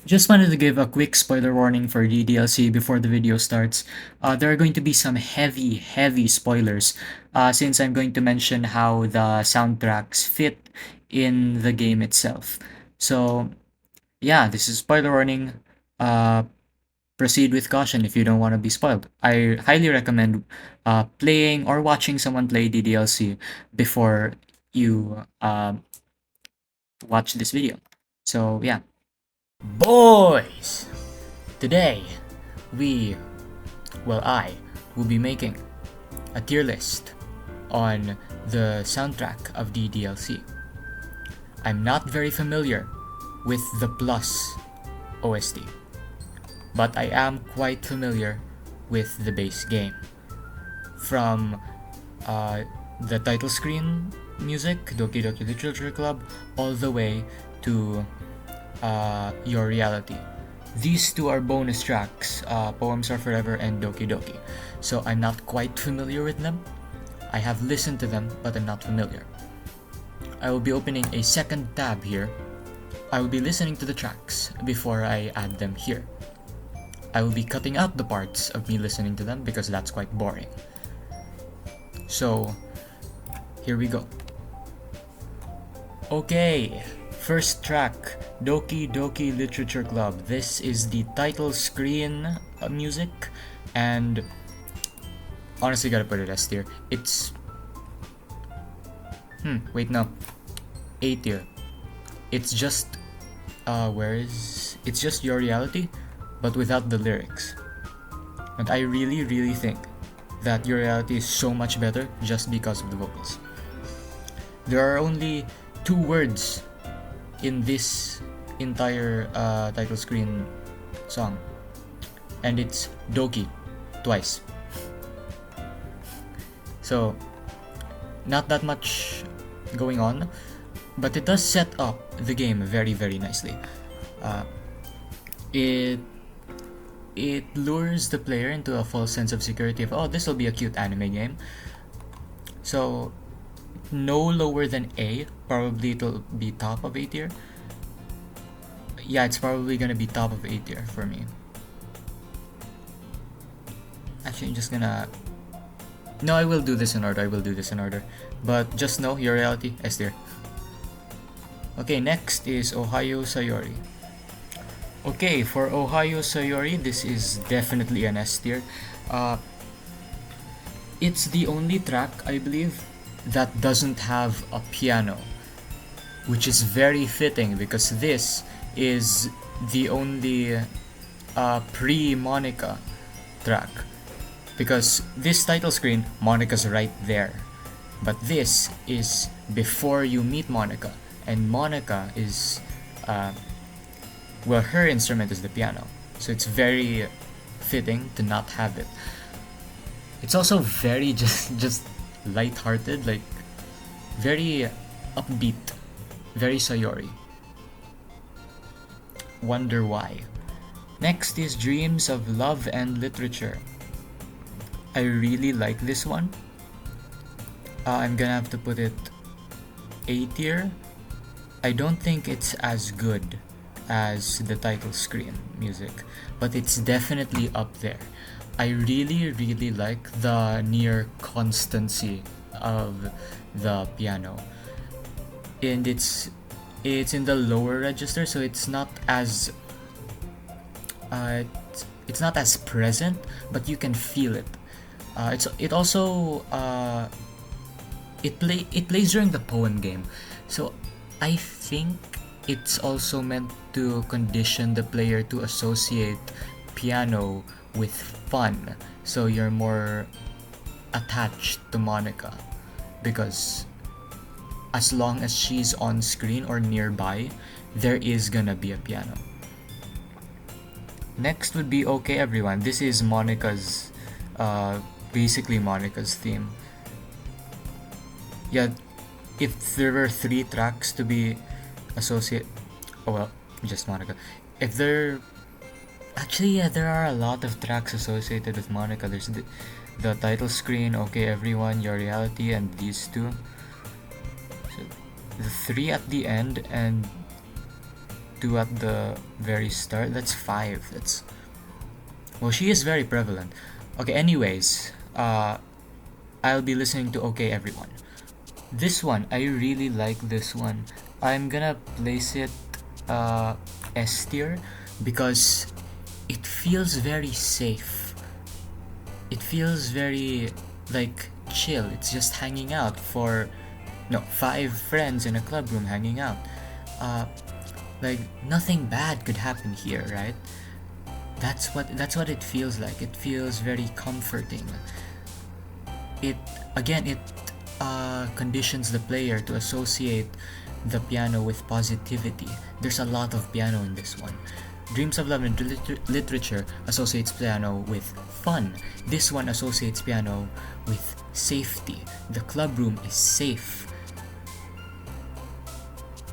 Just wanted to give a quick spoiler warning for DDLC before the video starts. There are going to be some heavy spoilers since I'm going to mention how the soundtracks fit in the game itself. So, yeah, this is spoiler warning. Uh, Proceed with caution if you don't want to be spoiled. I highly recommend playing or watching someone play DDLC before you watch this video. So, yeah. Boys! Today, we, I, will be making a tier list on the soundtrack of DDLC. I'm not very familiar with the Plus OST, but I am quite familiar with the base game. From the title screen music, Doki Doki Literature Club, all the way to Your Reality. These two are bonus tracks, Poems Are Forever and Doki Doki. So I'm not quite familiar with them. I have listened to them, but I'm not familiar. I will be opening a second tab here. I will be listening to the tracks before I add them here. I will be cutting out the parts of me listening to them because that's quite boring. So, here we go. Okay, first track, Doki Doki Literature Club. This is the title screen music, and honestly gotta put it S tier. It's... wait, no. A tier. It's just... It's just Your Reality, but without the lyrics. And I really think that Your Reality is so much better just because of the vocals. There are only 2 words in this entire title screen song, and it's Doki twice. So not that much going on, but it does set up the game very nicely. It lures the player into a false sense of security of, oh, this will be a cute anime game. So no lower than A, probably it'll be top of A tier. Yeah, it's probably gonna be top of A tier for me. Actually, I'm just gonna... No, I will do this in order. But just know, Your Reality, S tier. Okay, next is Ohio Sayori. Okay, for Ohio Sayori, this is definitely an S tier. It's the only track, I believe, that doesn't have a piano, which is very fitting because this is the only pre-Monica track. Because this title screen, Monica's right there. But this is before you meet Monica, and Monica is, her instrument is the piano. So it's very fitting to not have it. It's also very just light-hearted, like very upbeat, very Sayori. Wonder why. Next is Dreams of Love and Literature. I really like this one. I'm gonna have to put it A tier. I don't think it's as good as the title screen music, but it's definitely up there. I really like the near constancy of the piano, and it's in the lower register, so it's not as it's not as present, but you can feel it. It also it plays during the poem game, so I think it's also meant to condition the player to associate piano with fun, so you're more attached to Monica because as long as she's on screen or nearby, there is gonna be a piano. Next would be Okay Everyone. This is Monica's basically Monica's theme. Yeah, if there were 3 tracks to be associated, oh well, just Monica. If there Actually, yeah, there are a lot of tracks associated with Monica. There's the title screen, Okay Everyone, Your Reality, and these 2. So the 3 at the end, and 2 at the very start. That's 5. That's, well, she is very prevalent. Okay, anyways, I'll be listening to Okay Everyone. This one, I really like this one. I'm gonna place it S tier because it feels very safe. It feels very like chill. It's just hanging out for 5 friends in a club room hanging out. Like nothing bad could happen here, right? That's what it feels like. It feels very comforting. It conditions the player to associate the piano with positivity. There's a lot of piano in this one. Dreams of Love and Literature associates piano with fun. This one associates piano with safety. The club room is safe.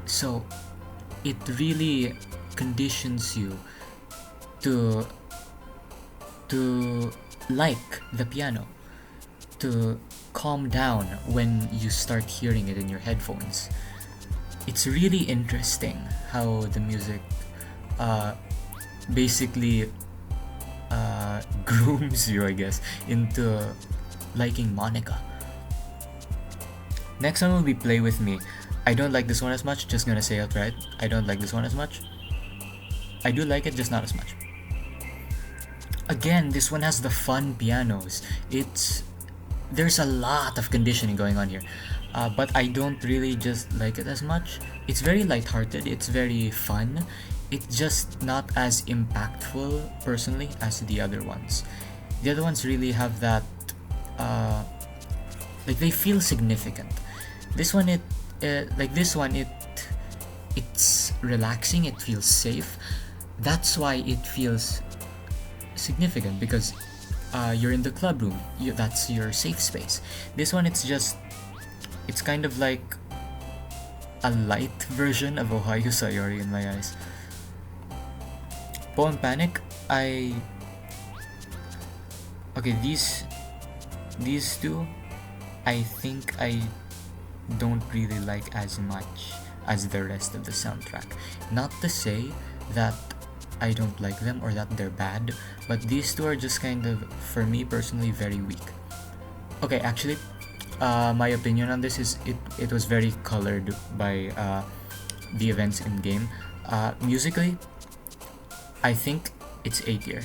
So it really conditions you to like the piano, to calm down when you start hearing it in your headphones. It's really interesting how the music basically grooms you, I guess, into liking Monica. Next one will be Play With Me. I don't like this one as much, just gonna say it right. I don't like this one as much. I do like it, just not as much. Again, this one has the fun pianos. There's a lot of conditioning going on here, but I don't really just like it as much. It's very lighthearted, it's very fun. It's just not as impactful personally as the other ones. The other ones really have that, like they feel significant. This one, it's relaxing. It feels safe. That's why it feels significant, because you're in the club room. That's your safe space. This one, it's kind of like a light version of Ohio Sayori in my eyes. Poem Panic, these two, I think I don't really like as much as the rest of the soundtrack. Not to say that I don't like them or that they're bad, but these two are just kind of, for me personally, very weak. Okay, actually, my opinion on this is it was very colored by the events in game. Musically, I think it's A tier.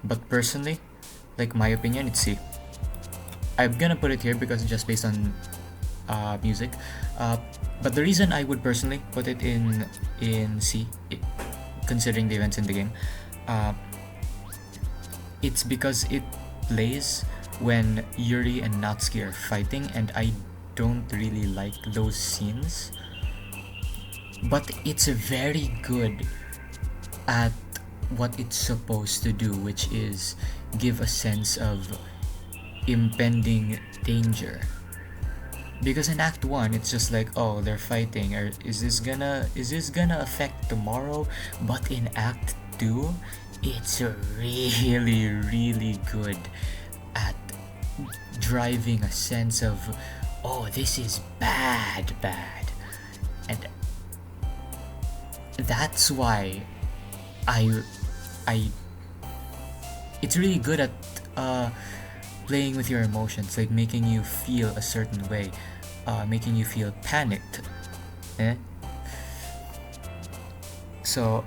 But personally, like my opinion, it's C. I'm gonna put it here because it's just based on music. But the reason I would personally put it in C, considering the events in the game, it's because it plays when Yuri and Natsuki are fighting, and I don't really like those scenes. But it's very good at what it's supposed to do, which is give a sense of impending danger. Because in Act 1, it's just like, oh, they're fighting, or is this gonna affect tomorrow? But in Act 2, it's really, really good at driving a sense of, oh, this is bad. And that's why it's really good at playing with your emotions, like making you feel a certain way, making you feel panicked. So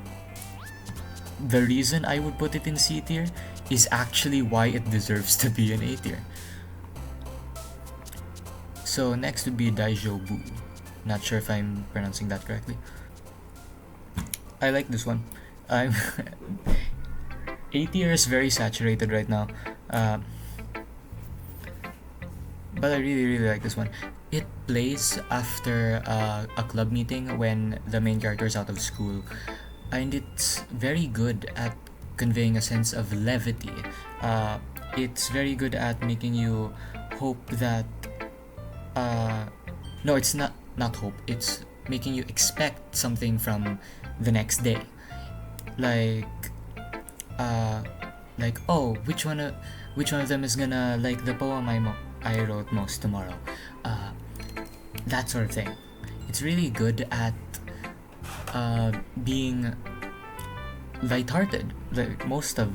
the reason I would put it in C tier is actually why it deserves to be an A tier. So next would be Daijobu. Not sure if I'm pronouncing that correctly. I like this one. A tier is very saturated right now. But I really like this one. It plays after a club meeting when the main character is out of school, and it's very good at conveying a sense of levity. It's very good at making you hope that no, it's not hope. It's making you expect something from the next day. Like oh, which one of them is gonna like the poem I wrote most tomorrow. That sort of thing. It's really good at being lighthearted, like most of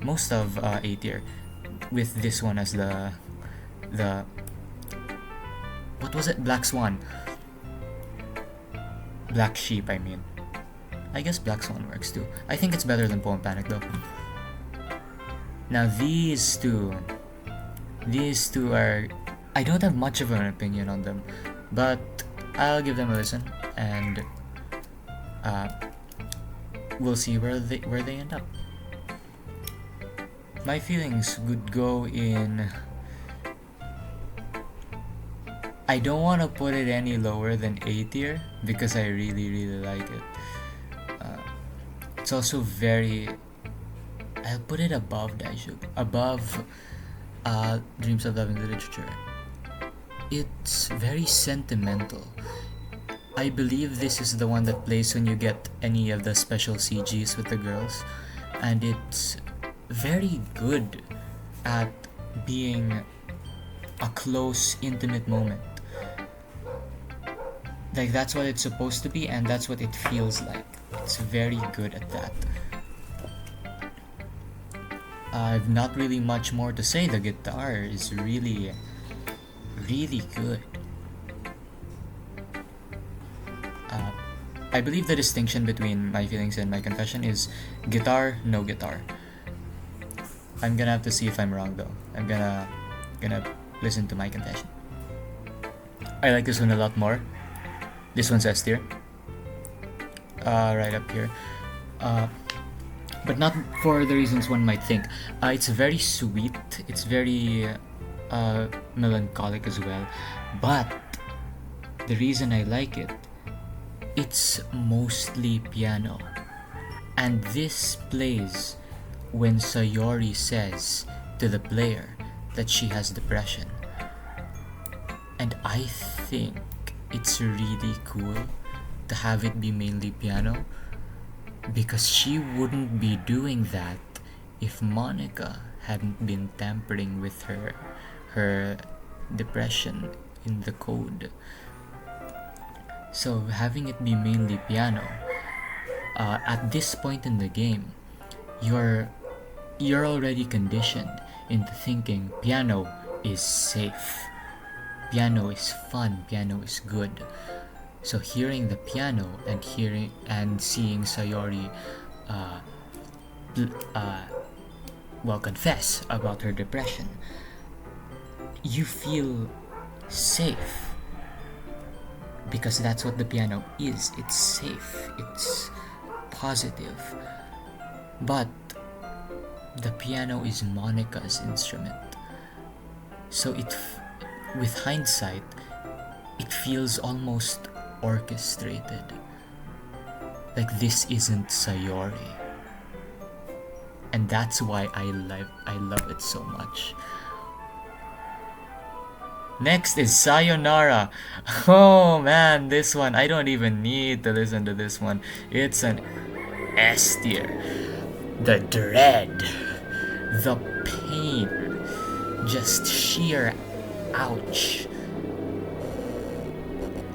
A tier, with this one as the what was it? Black Swan, Black Sheep. I mean, I guess Black Swan works too. I think it's better than Poem Panic though. Now these two are, I don't have much of an opinion on them, but I'll give them a listen, and we'll see where they end up. My feelings would go in, I don't want to put it any lower than A tier because I really like it. It's also very, I'll put it above Daijoubu, above Dreams of Love in Literature. It's very sentimental. I believe this is the one that plays when you get any of the special CGs with the girls, and it's very good at being a close, intimate moment. Like, that's what it's supposed to be, and that's what it feels like. It's very good at that. I've not really much more to say. The guitar is really good. I believe the distinction between My Feelings and My Confession is guitar, no guitar. I'm gonna have to see if I'm wrong though. I'm gonna listen to My Confession. I like this one a lot more. This one's S tier. Right up here. But not for the reasons one might think. It's very sweet. It's very melancholic as well. But the reason I like it, it's mostly piano. And this plays when Sayori says to the player that she has depression. And I think it's really cool to have it be mainly piano, because she wouldn't be doing that if Monica hadn't been tampering with her depression in the code. So having it be mainly piano, at this point in the game, you're already conditioned into thinking piano is safe, piano is fun, piano is good. So hearing the piano and seeing Sayori confess about her depression, you feel safe, because that's what the piano is. It's safe, it's positive. But the piano is Monica's instrument, so with hindsight, it feels almost orchestrated. Like, this isn't Sayori. And that's why I love it so much. Next is Sayonara. Oh man, this one, I don't even need to listen to this one. It's an S tier. The dread, the pain, just sheer ouch.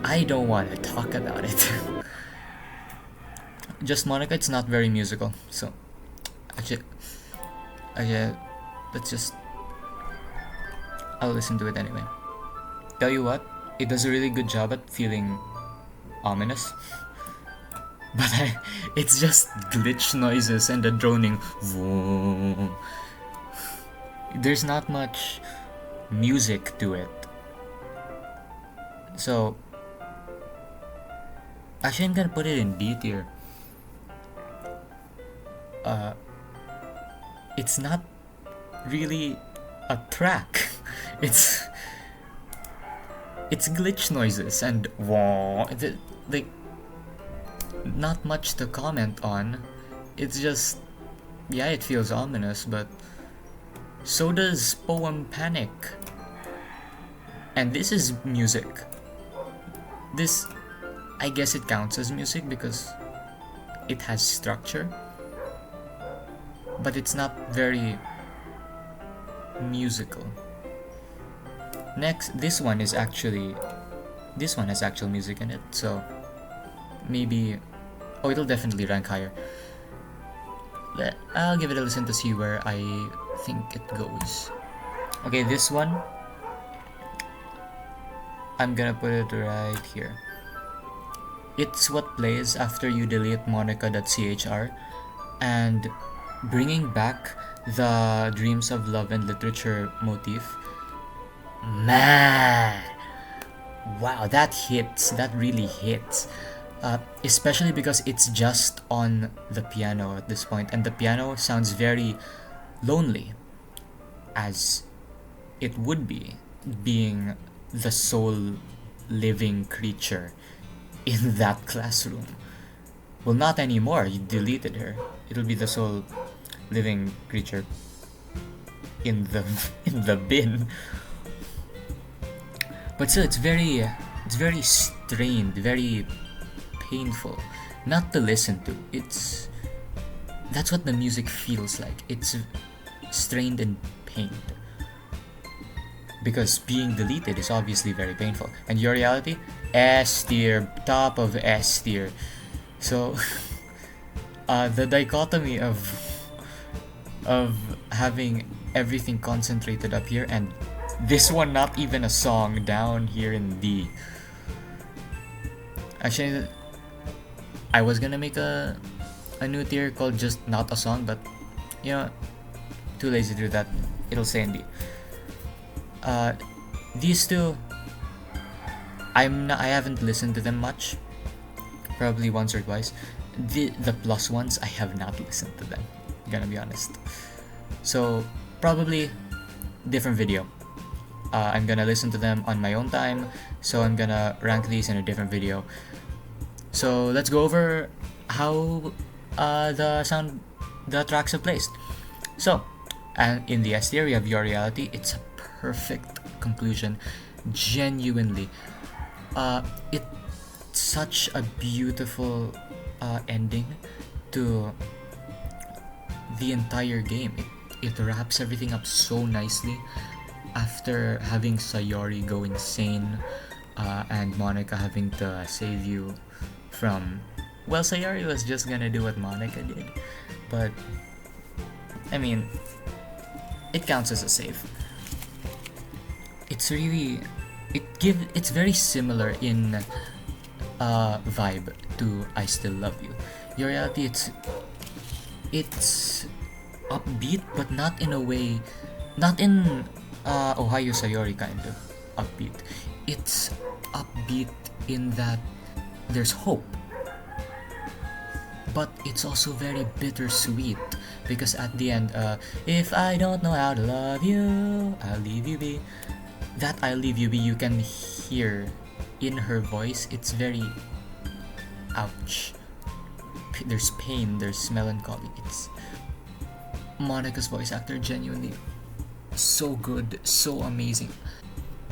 I don't want to talk about it. Just Monica, it's not very musical, so actually I'll listen to it anyway. Tell you what, it does a really good job at feeling ominous. But it's just glitch noises and the droning. There's not much music to it. So actually, I'm gonna put it in B tier. It's not really a track. It's glitch noises and like, not much to comment on. It's just, yeah, it feels ominous, but so does Poem Panic. And this is music. This, I guess it counts as music because it has structure, but it's not very musical. Next, this one has actual music in it, so maybe... Oh, it'll definitely rank higher. I'll give it a listen to see where I think it goes. Okay, this one, I'm gonna put it right here. It's what plays after you delete monica.chr, and bringing back the Dreams of Love and Literature motif. Man! Wow, that hits. That really hits. Especially because it's just on the piano at this point, and the piano sounds very lonely, as it would be, being the sole living creature in that classroom. Well, not anymore. You deleted her. It'll be the sole living creature in the in the bin. But still, it's very strained, very painful, not to listen to. That's what the music feels like. It's strained and pained, because being deleted is obviously very painful. And your reality, S tier, top of S tier. So the dichotomy of having everything concentrated up here, and this one not even a song down here in D. Actually, I was gonna make a new tier called just not a song, but you know, too lazy to do that. It'll stay in D. These two, I haven't listened to them much. Probably once or twice. The plus ones, I have not listened to them. Gonna be honest. So probably different video. I'm gonna listen to them on my own time, so I'm gonna rank these in a different video. So let's go over how the tracks are placed. So, and in the S tier we have Your Reality. It's a perfect conclusion. Genuinely, it's such a beautiful ending to the entire game. It wraps everything up so nicely after having Sayori go insane, and Monica having to save you from... Well, Sayori was just gonna do what Monica did, but I mean, it counts as a save. It's really... It's very similar in vibe to I Still Love You. Your Reality, it's upbeat, but not in a way, not in Ohio Sayori kind of upbeat. It's upbeat in that there's hope, but it's also very bittersweet, because at the end, if I don't know how to love you, I'll leave you be. That I'll leave you be, you can hear in her voice. It's very ouch. There's pain, there's melancholy. It's Monica's voice actor, genuinely so good, so amazing.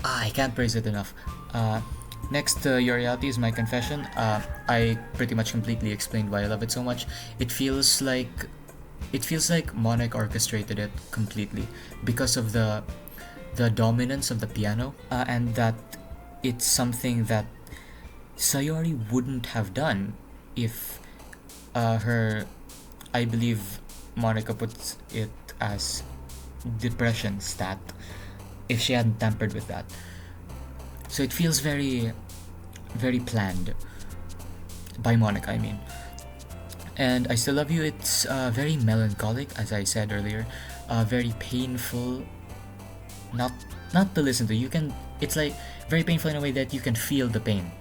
I can't praise it enough. Next, Your Reality is my confession. I pretty much completely explained why I love it so much. It feels like Monica orchestrated it completely because of the dominance of the piano, and that it's something that Sayori wouldn't have done if I believe Monica puts it as depression stat, if she hadn't tampered with that. So it feels very, very planned by Monica, I mean. And I Still Love You, it's very melancholic, as I said earlier, very painful, not to listen to. It's like very painful in a way that you can feel the pain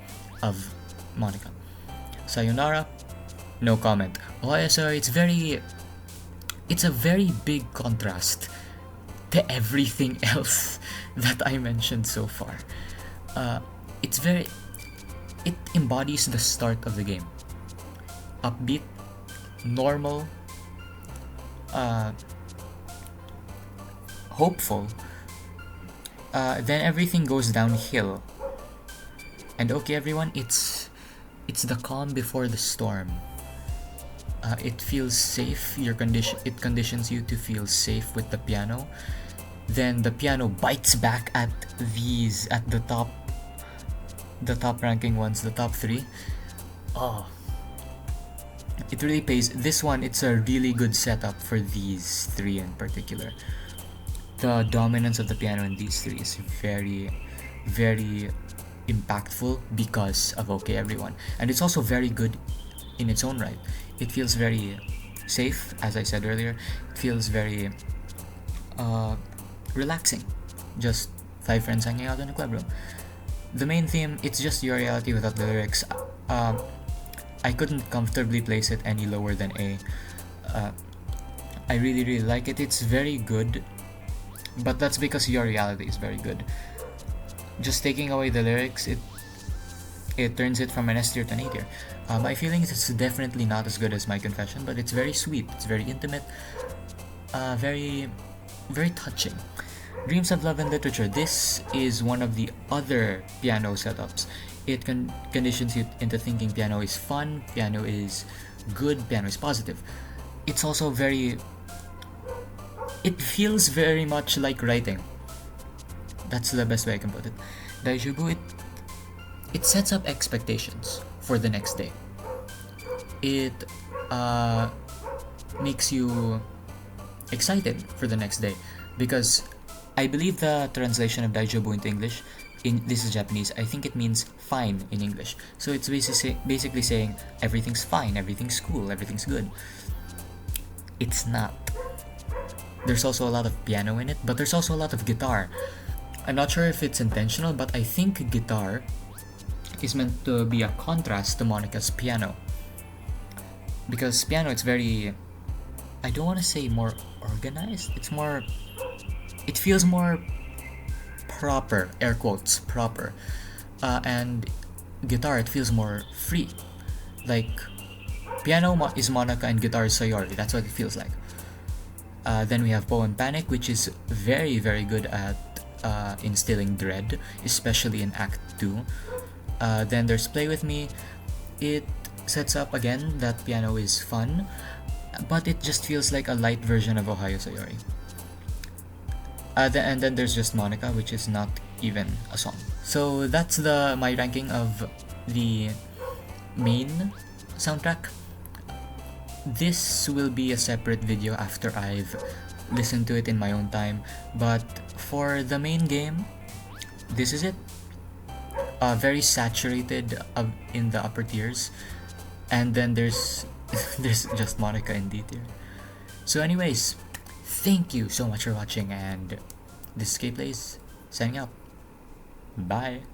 of Monica. Sayonara, no comment. OSR, it's a very big contrast to everything else that I mentioned so far. It embodies the start of the game. Upbeat, normal, hopeful, then everything goes downhill. And okay, everyone, it's the calm before the storm. It feels safe. It conditions you to feel safe with the piano. Then the piano bites back at the top ranking ones, the top three. Oh, it really pays. This one, it's a really good setup for these three in particular. The dominance of the piano in these three is very, very impactful because of OK Everyone. And it's also very good in its own right. It feels very safe, as I said earlier. It feels very relaxing. Just five friends hanging out in a club room. The main theme, it's just Your Reality without the lyrics. I couldn't comfortably place it any lower than A. I really, really like it. It's very good, but that's because Your Reality is very good. Just taking away the lyrics, it turns it from an S tier to an A tier. My feeling is it's definitely not as good as My Confession, but it's very sweet. It's very intimate. Very, very touching. Dreams of Love and Literature. This is one of the other piano setups. It conditions you into thinking piano is fun, piano is good, piano is positive. It's also very... It feels very much like writing. That's the best way I can put it. Daijoubu, it sets up expectations for the next day. It makes you excited for the next day, because I believe the translation of Daijoubu into English, this is Japanese, I think it means fine in English. So it's basically saying everything's fine, everything's cool, everything's good. It's not. There's also a lot of piano in it, but there's also a lot of guitar. I'm not sure if it's intentional, but I think guitar is meant to be a contrast to Monica's piano. Because piano, it's very... I don't want to say more organized. It feels more proper, air quotes, proper. And guitar, it feels more free. Like, piano is Monica and guitar is Sayori. That's what it feels like. Then we have Poem Panic, which is very, very good at instilling dread, especially in Act 2. Then there's Play With Me. It sets up again that piano is fun, but it just feels like a light version of Ohio Sayori. And then there's just Monica, which is not even a song. So that's my ranking of the main soundtrack. This will be a separate video after I've listened to it in my own time, but for the main game, this is it. Very saturated in the upper tiers, and then there's just Monica in D tier. So anyways, thank you so much for watching, and this is K Plays signing out. Bye.